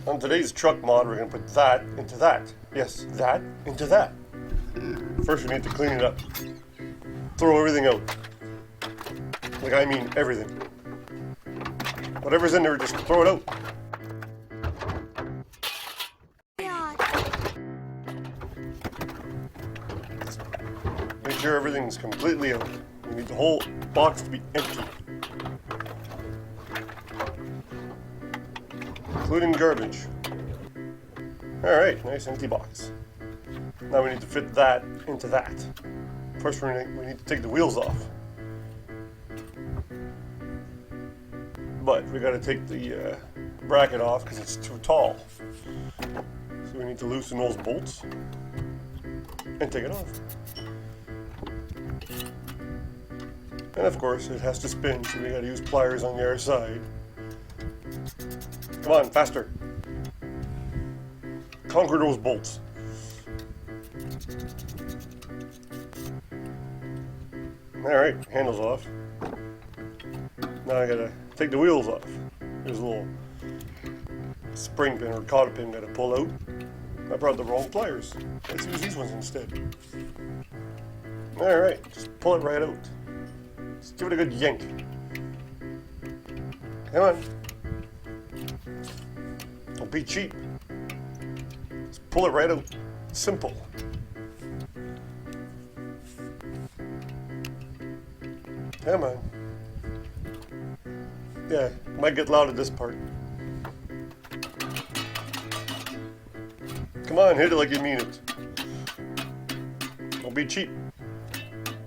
On today's truck mod, we're going to put that into that. Yes, that into that. First, we need to clean it up. Throw everything out. Like, I mean everything. Whatever's in there, just throw it out. Make sure everything's completely out. We need the whole box to be empty. Including garbage. Alright, nice empty box. Now we need to fit that into that. First we need to take the wheels off. But we gotta take the bracket off because it's too tall. So we need to loosen those bolts and take it off. And of course it has to spin, so we gotta use pliers on the other side. Come on, faster. Conquer those bolts. Alright, handles off. Now I gotta take the wheels off. There's a little spring pin or cotter pin gotta pull out. I brought the wrong pliers. Let's use these ones instead. Alright, just pull it right out. Just give it a good yank. Come on. Don't be cheap. Just pull it right out. Simple. Come on. Yeah, might get loud at this part. Come on, hit it like you mean it. Don't be cheap.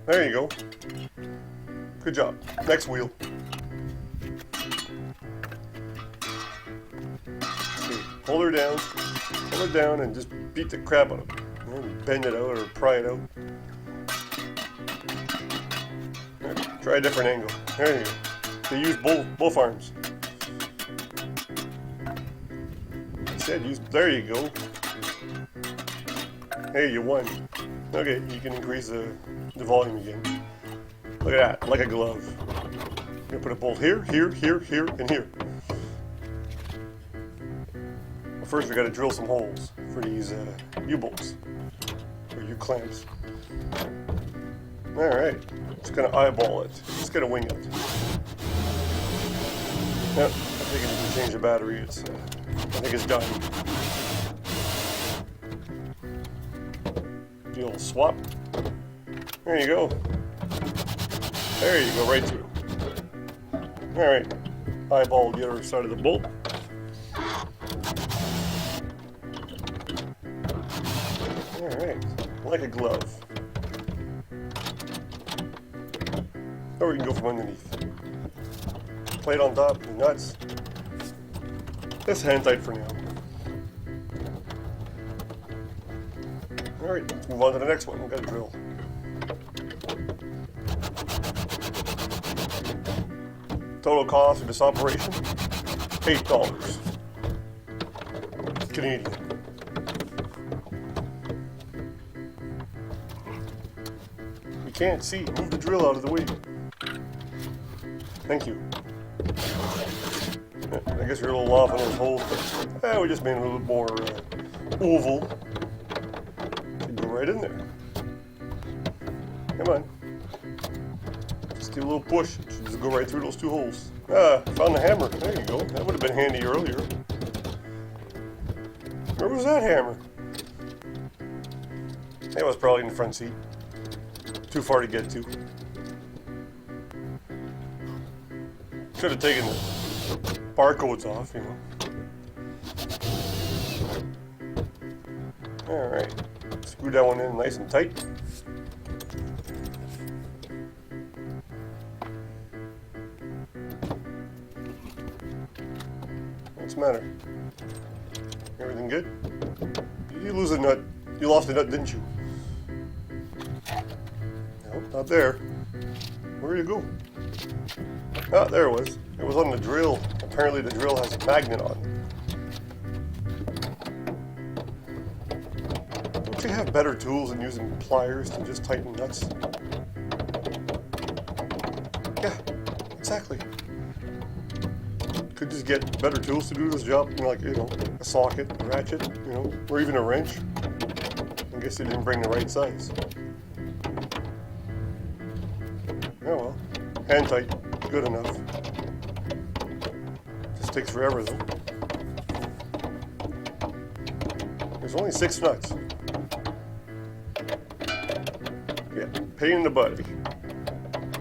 There you go. Good job. Next wheel. Okay, hold her down, and just beat the crap out of it. You know, bend it out or pry it out. There, try a different angle. There you go. So use both arms. I said use. There you go. Hey, you won. Okay, you can increase the volume again. Look at that, like a glove. I'm gonna put a bolt here, here, here, here, and here. But first we gotta drill some holes for these U-bolts, or U-clamps. Alright, just gonna eyeball it. Just gonna wing it. Yep, I think I need to change the battery. I think it's done. The old swap. There you go. There you go, right through. Alright, eyeball the other side of the bolt. Alright, like a glove. Or we can go from underneath. Plate on top, nuts. That's hand tight for now. Alright, let's move on to the next one. We've got a drill. Total cost of this operation, $8. Canadian. You can't see. Move the drill out of the way. Thank you. I guess you're a little off on those holes, but we just made it a little bit more oval. Go right in there. Come on. Just give a little push. It should just go right through those two holes. Found the hammer. There you go. That would have been handy earlier. Where was that hammer? It was probably in the front seat. Too far to get to. Should have taken the barcodes off, you know. Alright. Screw that one in nice and tight. What's the matter? Everything good? You lose a nut. You lost a nut, didn't you? No, not there. Where'd you go? Ah, there it was. It was on the drill. Apparently the drill has a magnet on it. Don't you have better tools than using pliers to just tighten nuts? Yeah, exactly. Could just get better tools to do this job, like, a socket, a ratchet, or even a wrench. I guess they didn't bring the right size. Oh well, hand tight, good enough. Just takes forever though. There's only 6 nuts. Yeah, pain in the butt.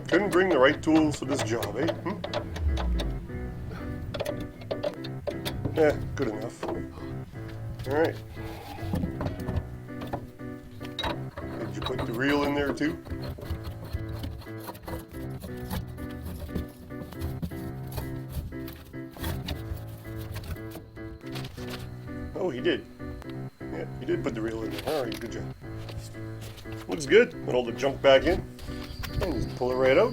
Couldn't bring the right tools to this job, eh? Yeah, good enough. Alright. Did you put the reel in there too? Oh, he did. Yeah, he did put the reel in there. Alright, good job. Looks good. Put all the junk back in. And just pull it right out.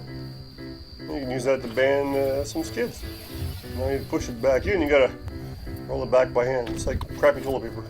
And you can use that to band some skids. Now you push it back in, you gotta roll it back by hand. It's like crappy toilet paper.